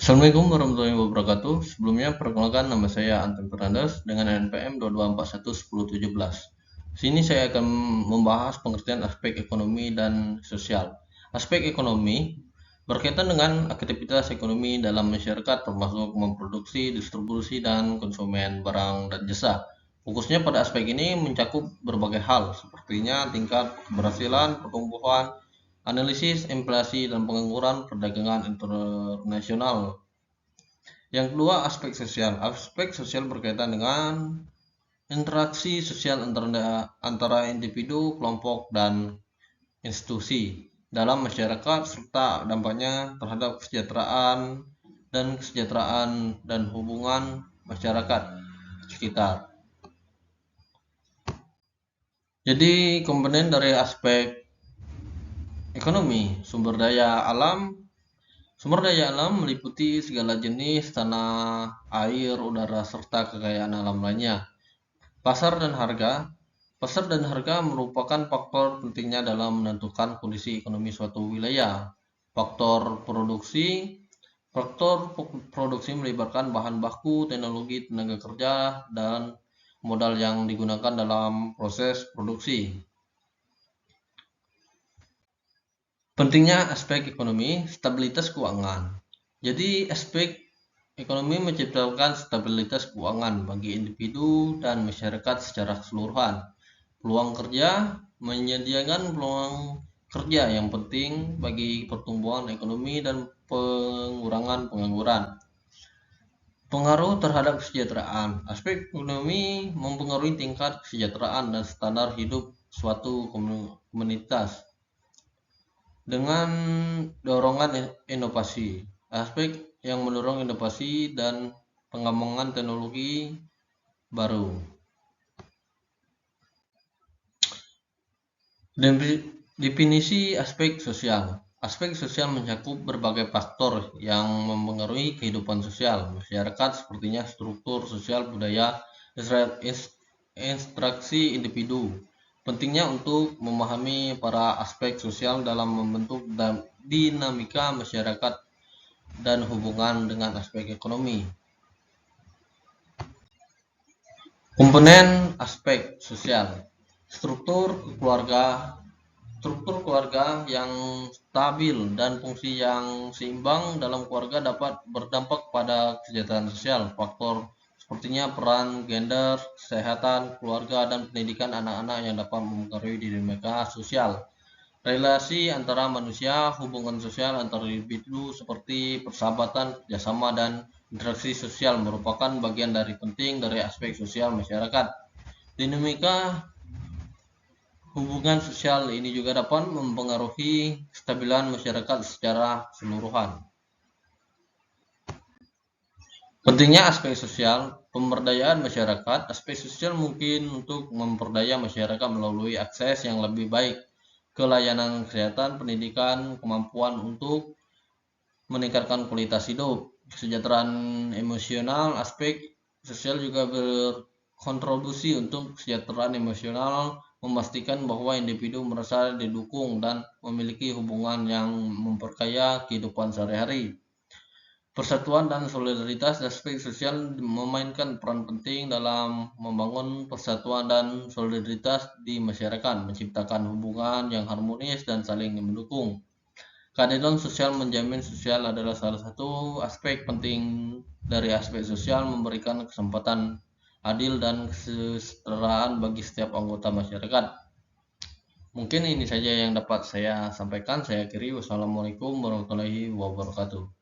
Assalamualaikum warahmatullahi wabarakatuh. Sebelumnya perkenalkan nama saya Anton Fernandes dengan NPM 22411017. Sini saya akan membahas pengertian aspek ekonomi dan sosial. Aspek ekonomi berkaitan dengan aktivitas ekonomi dalam masyarakat termasuk memproduksi, distribusi, dan konsumen barang dan jasa. Fokusnya pada aspek ini mencakup berbagai hal, sepertinya tingkat keberhasilan, pertumbuhan, analisis inflasi dan pengangguran, perdagangan internasional. Yang kedua, aspek sosial. Aspek sosial berkaitan dengan interaksi sosial antara individu, kelompok, dan institusi dalam masyarakat serta dampaknya terhadap kesejahteraan dan hubungan masyarakat sekitar. Jadi komponen dari aspek ekonomi, sumber daya alam meliputi segala jenis tanah, air, udara, serta kekayaan alam lainnya. Pasar dan harga merupakan faktor pentingnya dalam menentukan kondisi ekonomi suatu wilayah. Faktor produksi melibatkan bahan baku, teknologi, tenaga kerja, dan modal yang digunakan dalam proses produksi. Pentingnya aspek ekonomi, stabilitas keuangan. Jadi aspek ekonomi menciptakan stabilitas keuangan bagi individu dan masyarakat secara keseluruhan. Peluang kerja menyediakan peluang kerja yang penting bagi pertumbuhan ekonomi dan pengurangan pengangguran. Pengaruh terhadap kesejahteraan. Aspek ekonomi mempengaruhi tingkat kesejahteraan dan standar hidup suatu komunitas dengan dorongan inovasi. Aspek yang mendorong inovasi dan pengembangan teknologi baru. Definisi aspek sosial. Aspek sosial mencakup berbagai faktor yang mempengaruhi kehidupan sosial masyarakat, sepertinya struktur sosial, budaya, interaksi individu. Pentingnya untuk memahami para aspek sosial dalam membentuk dinamika masyarakat dan hubungan dengan aspek ekonomi. Komponen aspek sosial. Struktur keluarga yang stabil dan fungsi yang seimbang dalam keluarga dapat berdampak pada kesejahteraan sosial. Faktor sepertinya peran gender, kesehatan, keluarga, dan pendidikan anak-anak yang dapat mempengaruhi dinamika sosial. Relasi antara manusia, hubungan sosial antar individu seperti persahabatan, kerjasama, dan interaksi sosial merupakan bagian dari penting dari aspek sosial masyarakat. Dinamika hubungan sosial ini juga dapat mempengaruhi kestabilan masyarakat secara keseluruhan. Pentingnya aspek sosial, pemberdayaan masyarakat. Aspek sosial mungkin untuk memperdaya masyarakat melalui akses yang lebih baik ke layanan kesehatan, pendidikan, kemampuan untuk meningkatkan kualitas hidup, kesejahteraan emosional. Aspek sosial juga berkontribusi untuk kesejahteraan emosional, memastikan bahwa individu merasa didukung dan memiliki hubungan yang memperkaya kehidupan sehari-hari. Persatuan dan solidaritas. Aspek sosial memainkan peran penting dalam membangun persatuan dan solidaritas di masyarakat, menciptakan hubungan yang harmonis dan saling mendukung. Keadilan sosial menjamin sosial adalah salah satu aspek penting dari aspek sosial, memberikan kesempatan adil dan kesetaraan bagi setiap anggota masyarakat. Mungkin ini saja yang dapat saya sampaikan. Saya akhiri. Wassalamualaikum warahmatullahi wabarakatuh.